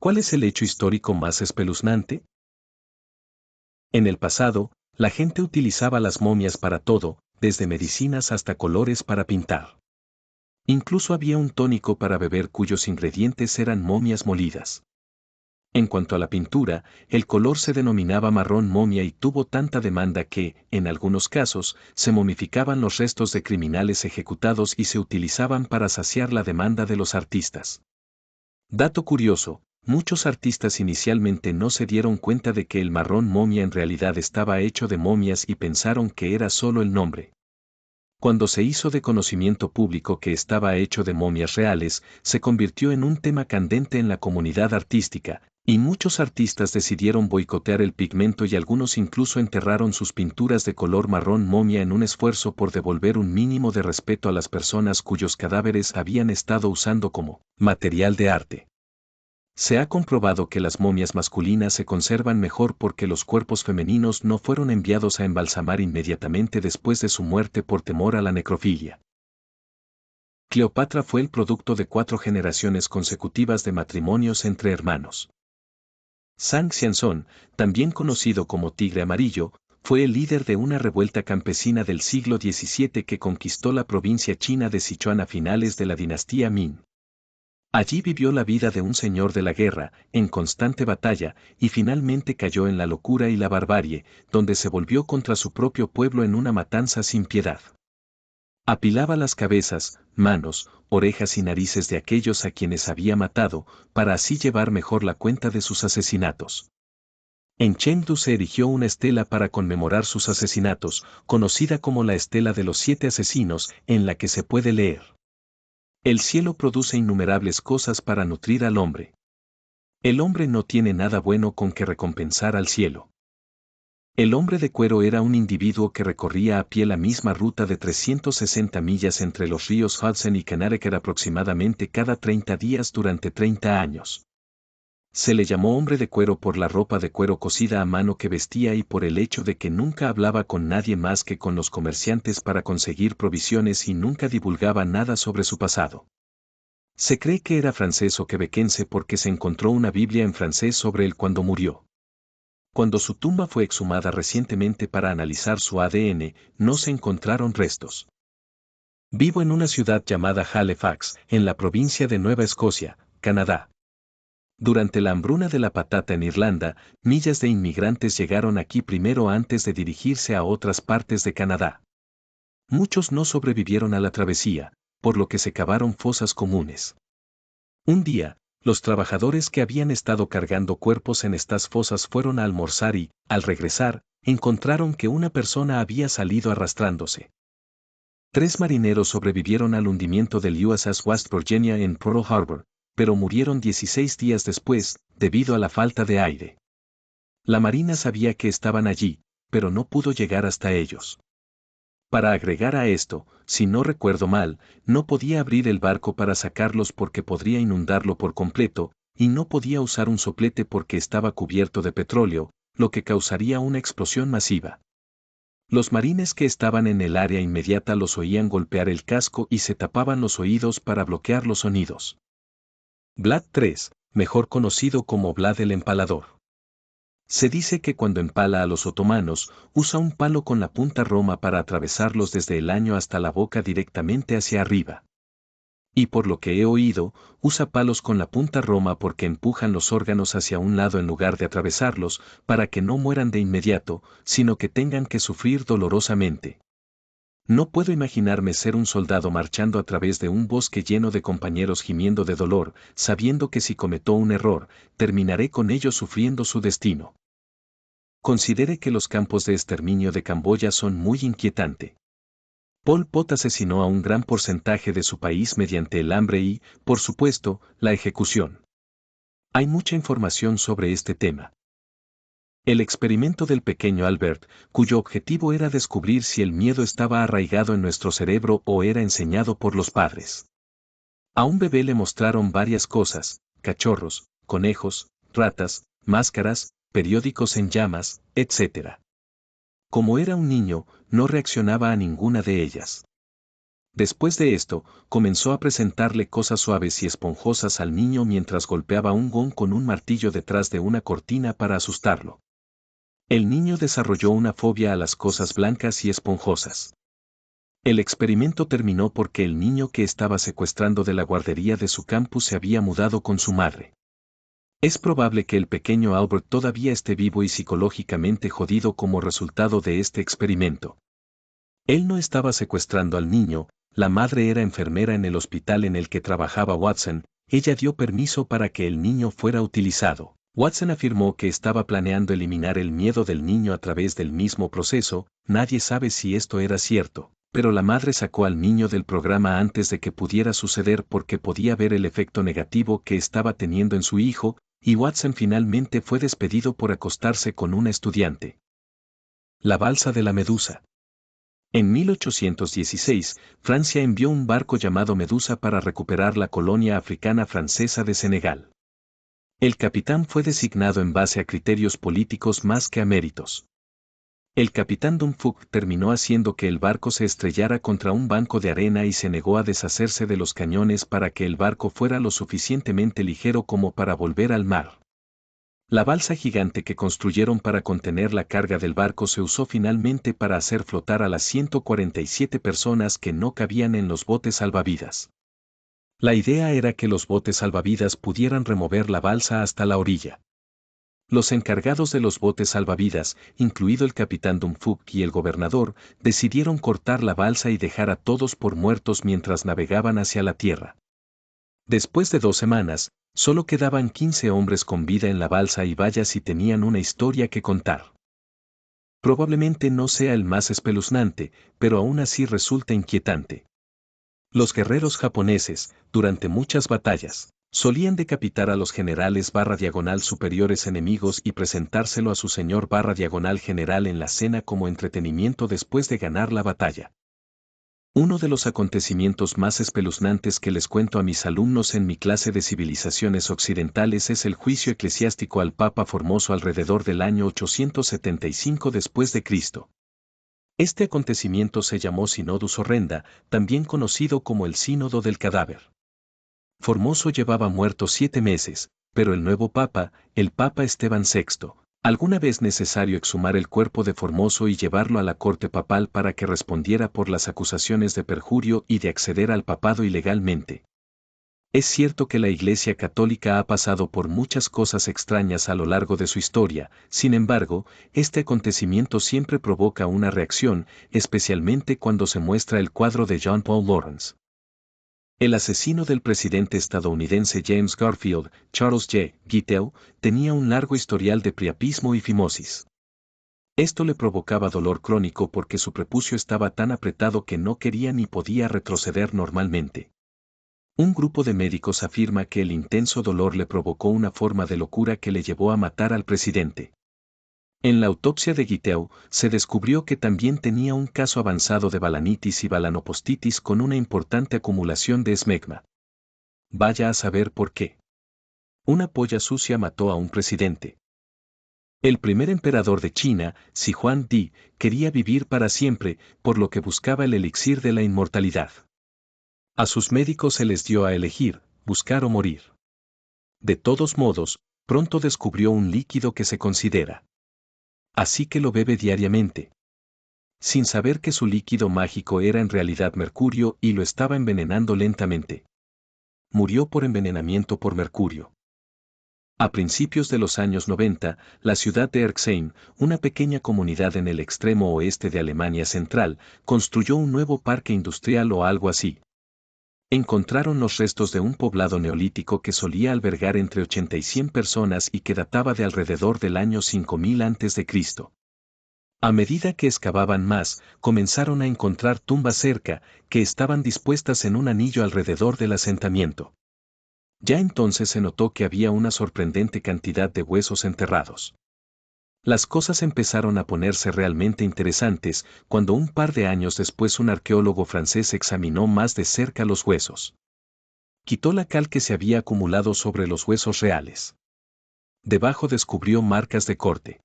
¿Cuál es el hecho histórico más espeluznante? En el pasado, la gente utilizaba las momias para todo, desde medicinas hasta colores para pintar. Incluso había un tónico para beber cuyos ingredientes eran momias molidas. En cuanto a la pintura, el color se denominaba marrón momia y tuvo tanta demanda que, en algunos casos, se momificaban los restos de criminales ejecutados y se utilizaban para saciar la demanda de los artistas. Dato curioso, muchos artistas inicialmente no se dieron cuenta de que el marrón momia en realidad estaba hecho de momias y pensaron que era solo el nombre. Cuando se hizo de conocimiento público que estaba hecho de momias reales, se convirtió en un tema candente en la comunidad artística, y muchos artistas decidieron boicotear el pigmento y algunos incluso enterraron sus pinturas de color marrón momia en un esfuerzo por devolver un mínimo de respeto a las personas cuyos cadáveres habían estado usando como material de arte. Se ha comprobado que las momias masculinas se conservan mejor porque los cuerpos femeninos no fueron enviados a embalsamar inmediatamente después de su muerte por temor a la necrofilia. Cleopatra fue el producto de 4 generaciones consecutivas de matrimonios entre hermanos. Zhang Xianzong, también conocido como Tigre Amarillo, fue el líder de una revuelta campesina del siglo XVII que conquistó la provincia china de Sichuan a finales de la dinastía Ming. Allí vivió la vida de un señor de la guerra, en constante batalla, y finalmente cayó en la locura y la barbarie, donde se volvió contra su propio pueblo en una matanza sin piedad. Apilaba las cabezas, manos, orejas y narices de aquellos a quienes había matado, para así llevar mejor la cuenta de sus asesinatos. En Chengdu se erigió una estela para conmemorar sus asesinatos, conocida como la Estela de los 7 Asesinos, en la que se puede leer: el cielo produce innumerables cosas para nutrir al hombre. El hombre no tiene nada bueno con que recompensar al cielo. El hombre de cuero era un individuo que recorría a pie la misma ruta de 360 millas entre los ríos Hudson y Connecticut aproximadamente cada 30 días durante 30 años. Se le llamó hombre de cuero por la ropa de cuero cosida a mano que vestía y por el hecho de que nunca hablaba con nadie más que con los comerciantes para conseguir provisiones y nunca divulgaba nada sobre su pasado. Se cree que era francés o quebequense porque se encontró una Biblia en francés sobre él cuando murió. Cuando su tumba fue exhumada recientemente para analizar su ADN, no se encontraron restos. Vivo en una ciudad llamada Halifax, en la provincia de Nueva Escocia, Canadá. Durante la hambruna de la patata en Irlanda, millas de inmigrantes llegaron aquí primero antes de dirigirse a otras partes de Canadá. Muchos no sobrevivieron a la travesía, por lo que se cavaron fosas comunes. Un día, los trabajadores que habían estado cargando cuerpos en estas fosas fueron a almorzar y, al regresar, encontraron que una persona había salido arrastrándose. 3 marineros sobrevivieron al hundimiento del USS West Virginia en Pearl Harbor, pero murieron 16 días después, debido a la falta de aire. La marina sabía que estaban allí, pero no pudo llegar hasta ellos. Para agregar a esto, si no recuerdo mal, no podía abrir el barco para sacarlos porque podría inundarlo por completo, y no podía usar un soplete porque estaba cubierto de petróleo, lo que causaría una explosión masiva. Los marines que estaban en el área inmediata los oían golpear el casco y se tapaban los oídos para bloquear los sonidos. Vlad III, mejor conocido como Vlad el Empalador. Se dice que cuando empala a los otomanos, usa un palo con la punta roma para atravesarlos desde el año hasta la boca directamente hacia arriba. Y por lo que he oído, usa palos con la punta roma porque empujan los órganos hacia un lado en lugar de atravesarlos, para que no mueran de inmediato, sino que tengan que sufrir dolorosamente. No puedo imaginarme ser un soldado marchando a través de un bosque lleno de compañeros gimiendo de dolor, sabiendo que si cometo un error, terminaré con ellos sufriendo su destino. Considere que los campos de exterminio de Camboya son muy inquietantes. Pol Pot asesinó a un gran porcentaje de su país mediante el hambre y, por supuesto, la ejecución. Hay mucha información sobre este tema. El experimento del pequeño Albert, cuyo objetivo era descubrir si el miedo estaba arraigado en nuestro cerebro o era enseñado por los padres. A un bebé le mostraron varias cosas: cachorros, conejos, ratas, máscaras, periódicos en llamas, etc. Como era un niño, no reaccionaba a ninguna de ellas. Después de esto, comenzó a presentarle cosas suaves y esponjosas al niño mientras golpeaba un gong con un martillo detrás de una cortina para asustarlo. El niño desarrolló una fobia a las cosas blancas y esponjosas. El experimento terminó porque el niño que estaba secuestrando de la guardería de su campus se había mudado con su madre. Es probable que el pequeño Albert todavía esté vivo y psicológicamente jodido como resultado de este experimento. Él no estaba secuestrando al niño, la madre era enfermera en el hospital en el que trabajaba Watson, ella dio permiso para que el niño fuera utilizado. Watson afirmó que estaba planeando eliminar el miedo del niño a través del mismo proceso, nadie sabe si esto era cierto, pero la madre sacó al niño del programa antes de que pudiera suceder porque podía ver el efecto negativo que estaba teniendo en su hijo, y Watson finalmente fue despedido por acostarse con una estudiante. La balsa de la Medusa. En 1816, Francia envió un barco llamado Medusa para recuperar la colonia africana francesa de Senegal. El capitán fue designado en base a criterios políticos más que a méritos. El capitán Dunfuck terminó haciendo que el barco se estrellara contra un banco de arena y se negó a deshacerse de los cañones para que el barco fuera lo suficientemente ligero como para volver al mar. La balsa gigante que construyeron para contener la carga del barco se usó finalmente para hacer flotar a las 147 personas que no cabían en los botes salvavidas. La idea era que los botes salvavidas pudieran remover la balsa hasta la orilla. Los encargados de los botes salvavidas, incluido el capitán Dunfuck y el gobernador, decidieron cortar la balsa y dejar a todos por muertos mientras navegaban hacia la tierra. Después de 2 semanas, solo quedaban 15 hombres con vida en la balsa y vaya si tenían una historia que contar. Probablemente no sea el más espeluznante, pero aún así resulta inquietante. Los guerreros japoneses, durante muchas batallas, solían decapitar a los generales / superiores enemigos y presentárselo a su señor / general en la cena como entretenimiento después de ganar la batalla. Uno de los acontecimientos más espeluznantes que les cuento a mis alumnos en mi clase de civilizaciones occidentales es el juicio eclesiástico al Papa Formoso alrededor del año 875 después de Cristo. Este acontecimiento se llamó Sinodus Horrenda, también conocido como el Sínodo del Cadáver. Formoso llevaba muerto 7 meses, pero el nuevo Papa, el Papa Esteban VI, alguna vez necesario exhumar el cuerpo de Formoso y llevarlo a la corte papal para que respondiera por las acusaciones de perjurio y de acceder al papado ilegalmente. Es cierto que la Iglesia Católica ha pasado por muchas cosas extrañas a lo largo de su historia, sin embargo, este acontecimiento siempre provoca una reacción, especialmente cuando se muestra el cuadro de John Paul Lawrence. El asesino del presidente estadounidense James Garfield, Charles J. Guiteau, tenía un largo historial de priapismo y fimosis. Esto le provocaba dolor crónico porque su prepucio estaba tan apretado que no quería ni podía retroceder normalmente. Un grupo de médicos afirma que el intenso dolor le provocó una forma de locura que le llevó a matar al presidente. En la autopsia de Guiteau, se descubrió que también tenía un caso avanzado de balanitis y balanopostitis con una importante acumulación de esmegma. Vaya a saber por qué. Una polla sucia mató a un presidente. El primer emperador de China, Xi Huangdi, quería vivir para siempre, por lo que buscaba el elixir de la inmortalidad. A sus médicos se les dio a elegir, buscar o morir. De todos modos, pronto descubrió un líquido que se considera. Así que lo bebe diariamente. Sin saber que su líquido mágico era en realidad mercurio y lo estaba envenenando lentamente. Murió por envenenamiento por mercurio. A principios de los años 90, la ciudad de Erxheim, una pequeña comunidad en el extremo oeste de Alemania Central, construyó un nuevo parque industrial o algo así. Encontraron los restos de un poblado neolítico que solía albergar entre 80 y 100 personas y que databa de alrededor del año 5000 a.C. A medida que excavaban más, comenzaron a encontrar tumbas cerca, que estaban dispuestas en un anillo alrededor del asentamiento. Ya entonces se notó que había una sorprendente cantidad de huesos enterrados. Las cosas empezaron a ponerse realmente interesantes cuando un par de años después un arqueólogo francés examinó más de cerca los huesos. Quitó la cal que se había acumulado sobre los huesos reales. Debajo descubrió marcas de corte.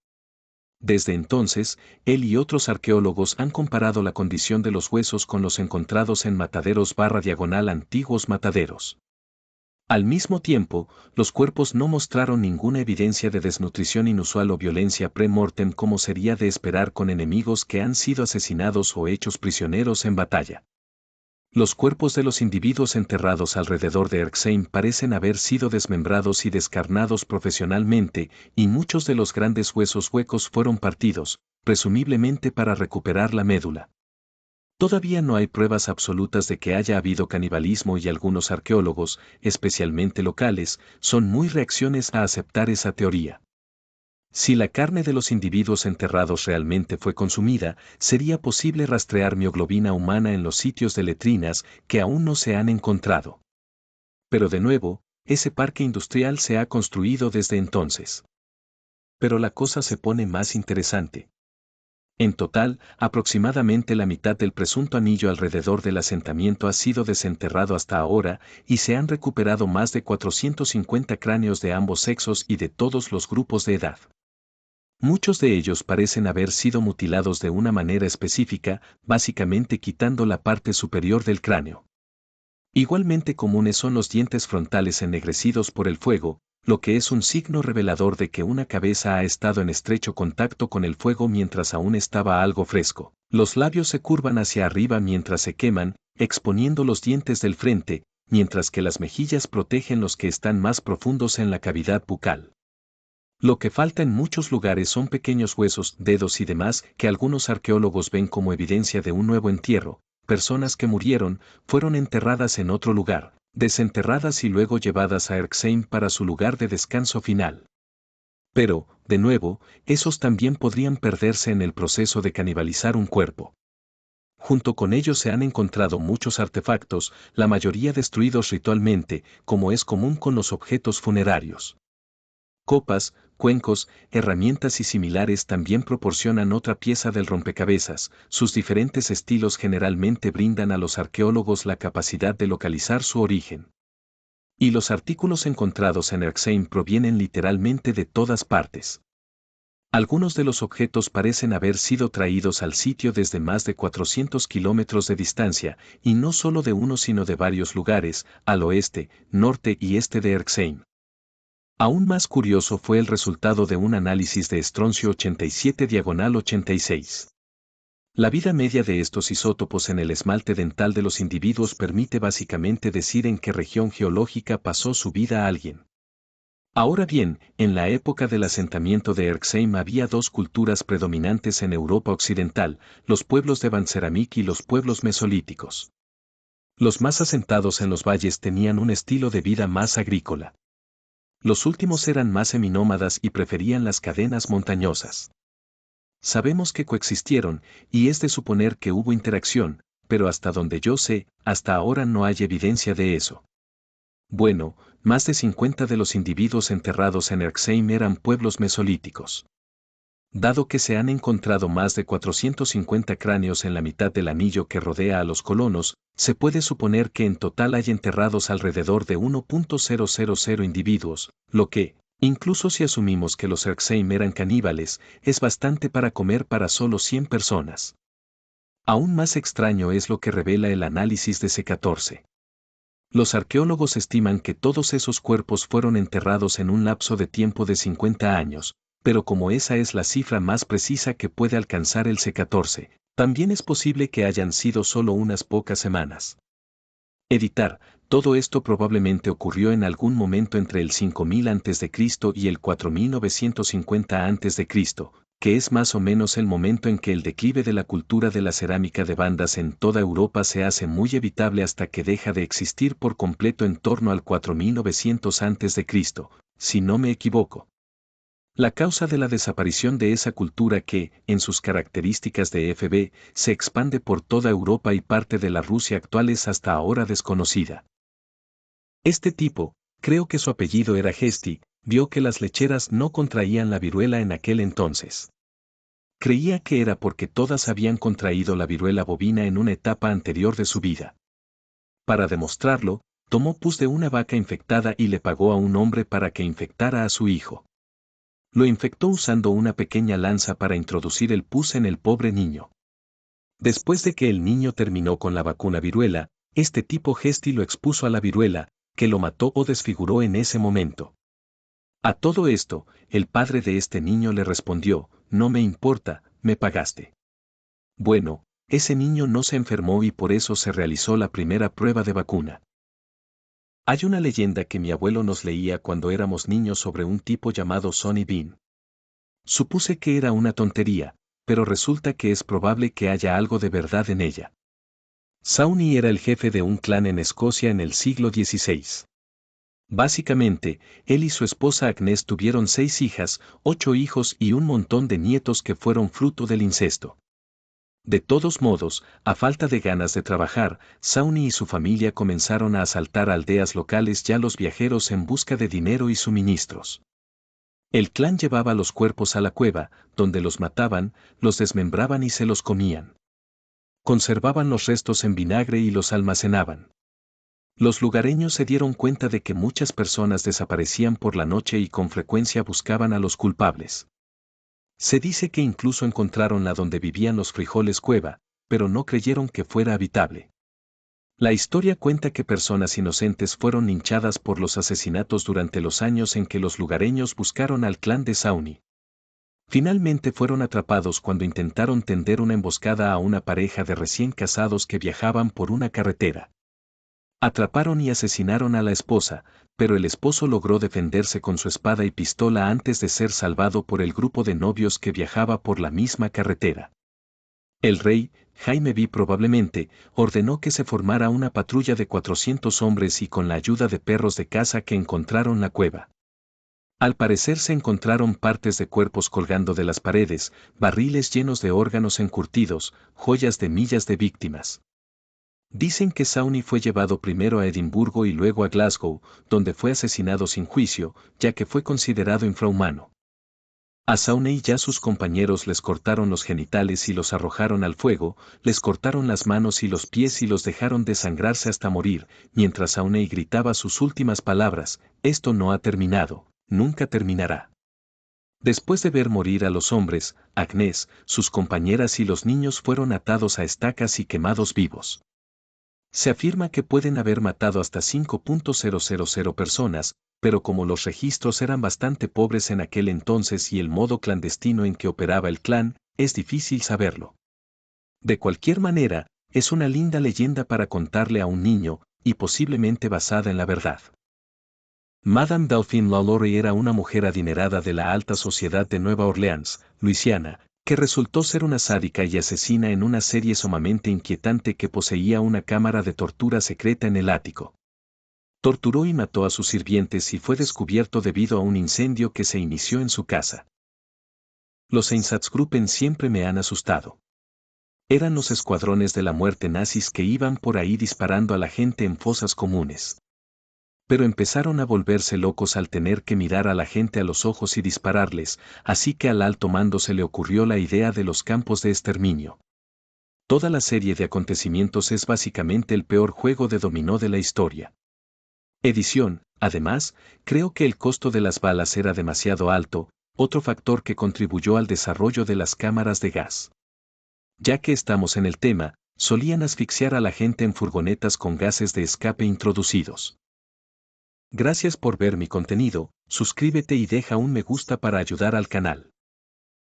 Desde entonces, él y otros arqueólogos han comparado la condición de los huesos con los encontrados en mataderos / antiguos mataderos. Al mismo tiempo, los cuerpos no mostraron ninguna evidencia de desnutrición inusual o violencia pre-mortem como sería de esperar con enemigos que han sido asesinados o hechos prisioneros en batalla. Los cuerpos de los individuos enterrados alrededor de Erskine parecen haber sido desmembrados y descarnados profesionalmente, y muchos de los grandes huesos huecos fueron partidos, presumiblemente para recuperar la médula. Todavía no hay pruebas absolutas de que haya habido canibalismo y algunos arqueólogos, especialmente locales, son muy reacciones a aceptar esa teoría. Si la carne de los individuos enterrados realmente fue consumida, sería posible rastrear mioglobina humana en los sitios de letrinas que aún no se han encontrado. Pero de nuevo, ese parque industrial se ha construido desde entonces. Pero la cosa se pone más interesante. En total, aproximadamente la mitad del presunto anillo alrededor del asentamiento ha sido desenterrado hasta ahora, y se han recuperado más de 450 cráneos de ambos sexos y de todos los grupos de edad. Muchos de ellos parecen haber sido mutilados de una manera específica, básicamente quitando la parte superior del cráneo. Igualmente comunes son los dientes frontales ennegrecidos por el fuego, lo que es un signo revelador de que una cabeza ha estado en estrecho contacto con el fuego mientras aún estaba algo fresco. Los labios se curvan hacia arriba mientras se queman, exponiendo los dientes del frente, mientras que las mejillas protegen los que están más profundos en la cavidad bucal. Lo que falta en muchos lugares son pequeños huesos, dedos y demás que algunos arqueólogos ven como evidencia de un nuevo entierro. Personas que murieron, fueron enterradas en otro lugar, desenterradas y luego llevadas a Erskine para su lugar de descanso final. Pero, de nuevo, esos también podrían perderse en el proceso de canibalizar un cuerpo. Junto con ellos se han encontrado muchos artefactos, la mayoría destruidos ritualmente, como es común con los objetos funerarios. Copas, cuencos, herramientas y similares también proporcionan otra pieza del rompecabezas. Sus diferentes estilos generalmente brindan a los arqueólogos la capacidad de localizar su origen. Y los artículos encontrados en Erskine provienen literalmente de todas partes. Algunos de los objetos parecen haber sido traídos al sitio desde más de 400 kilómetros de distancia, y no solo de uno sino de varios lugares, al oeste, norte y este de Erskine. Aún más curioso fue el resultado de un análisis de estroncio 87/86. La vida media de estos isótopos en el esmalte dental de los individuos permite básicamente decir en qué región geológica pasó su vida alguien. Ahora bien, en la época del asentamiento de Erskine había dos culturas predominantes en Europa occidental, los pueblos de Banceramik y los pueblos mesolíticos. Los más asentados en los valles tenían un estilo de vida más agrícola. Los últimos eran más seminómadas y preferían las cadenas montañosas. Sabemos que coexistieron, y es de suponer que hubo interacción, pero hasta donde yo sé, hasta ahora no hay evidencia de eso. Bueno, más de 50 de los individuos enterrados en Erskine eran pueblos mesolíticos. Dado que se han encontrado más de 450 cráneos en la mitad del anillo que rodea a los colonos, se puede suponer que en total hay enterrados alrededor de 1.000 individuos, lo que, incluso si asumimos que los Erskine eran caníbales, es bastante para comer para solo 100 personas. Aún más extraño es lo que revela el análisis de C14. Los arqueólogos estiman que todos esos cuerpos fueron enterrados en un lapso de tiempo de 50 años, pero como esa es la cifra más precisa que puede alcanzar el C14, también es posible que hayan sido solo unas pocas semanas. Editar, todo esto probablemente ocurrió en algún momento entre el 5000 a.C. y el 4950 a.C., que es más o menos el momento en que el declive de la cultura de la cerámica de bandas en toda Europa se hace muy evitable hasta que deja de existir por completo en torno al 4900 a.C., si no me equivoco. La causa de la desaparición de esa cultura que, en sus características de FB, se expande por toda Europa y parte de la Rusia actual es hasta ahora desconocida. Este tipo, creo que su apellido era Gesti, vio que las lecheras no contraían la viruela en aquel entonces. Creía que era porque todas habían contraído la viruela bovina en una etapa anterior de su vida. Para demostrarlo, tomó pus de una vaca infectada y le pagó a un hombre para que infectara a su hijo. Lo infectó usando una pequeña lanza para introducir el pus en el pobre niño. Después de que el niño terminó con la vacuna viruela, este tipo Gesti lo expuso a la viruela, que lo mató o desfiguró en ese momento. A todo esto, el padre de este niño le respondió, no me importa, me pagaste. Bueno, ese niño no se enfermó y por eso se realizó la primera prueba de vacuna. Hay una leyenda que mi abuelo nos leía cuando éramos niños sobre un tipo llamado Sonny Bean. Supuse que era una tontería, pero resulta que es probable que haya algo de verdad en ella. Sawney era el jefe de un clan en Escocia en el siglo XVI. Básicamente, él y su esposa Agnes tuvieron 6 hijas, 8 hijos y un montón de nietos que fueron fruto del incesto. De todos modos, a falta de ganas de trabajar, Sawney y su familia comenzaron a asaltar aldeas locales y a los viajeros en busca de dinero y suministros. El clan llevaba los cuerpos a la cueva, donde los mataban, los desmembraban y se los comían. Conservaban los restos en vinagre y los almacenaban. Los lugareños se dieron cuenta de que muchas personas desaparecían por la noche y con frecuencia buscaban a los culpables. Se dice que incluso encontraron la donde vivían los frijoles cueva, pero no creyeron que fuera habitable. La historia cuenta que personas inocentes fueron linchadas por los asesinatos durante los años en que los lugareños buscaron al clan de Sawney. Finalmente fueron atrapados cuando intentaron tender una emboscada a una pareja de recién casados que viajaban por una carretera. Atraparon y asesinaron a la esposa, pero el esposo logró defenderse con su espada y pistola antes de ser salvado por el grupo de novios que viajaba por la misma carretera. El rey, Jaime V probablemente, ordenó que se formara una patrulla de 400 hombres y con la ayuda de perros de caza que encontraron la cueva. Al parecer se encontraron partes de cuerpos colgando de las paredes, barriles llenos de órganos encurtidos, joyas de millas de víctimas. Dicen que Sawney fue llevado primero a Edimburgo y luego a Glasgow, donde fue asesinado sin juicio, ya que fue considerado infrahumano. A Sawney y a sus compañeros les cortaron los genitales y los arrojaron al fuego, les cortaron las manos y los pies y los dejaron desangrarse hasta morir, mientras Sawney gritaba sus últimas palabras, esto no ha terminado, nunca terminará. Después de ver morir a los hombres, Agnes, sus compañeras y los niños fueron atados a estacas y quemados vivos. Se afirma que pueden haber matado hasta 5.000 personas, pero como los registros eran bastante pobres en aquel entonces y el modo clandestino en que operaba el clan, es difícil saberlo. De cualquier manera, es una linda leyenda para contarle a un niño, y posiblemente basada en la verdad. Madame Delphine LaLaurie era una mujer adinerada de la alta sociedad de Nueva Orleans, Luisiana, que resultó ser una sádica y asesina en una serie sumamente inquietante que poseía una cámara de tortura secreta en el ático. Torturó y mató a sus sirvientes y fue descubierto debido a un incendio que se inició en su casa. Los Einsatzgruppen siempre me han asustado. Eran los escuadrones de la muerte nazis que iban por ahí disparando a la gente en fosas comunes. Pero empezaron a volverse locos al tener que mirar a la gente a los ojos y dispararles, así que al alto mando se le ocurrió la idea de los campos de exterminio. Toda la serie de acontecimientos es básicamente el peor juego de dominó de la historia. Edición, además, creo que el costo de las balas era demasiado alto, otro factor que contribuyó al desarrollo de las cámaras de gas. Ya que estamos en el tema, solían asfixiar a la gente en furgonetas con gases de escape introducidos. Gracias por ver mi contenido, suscríbete y deja un me gusta para ayudar al canal.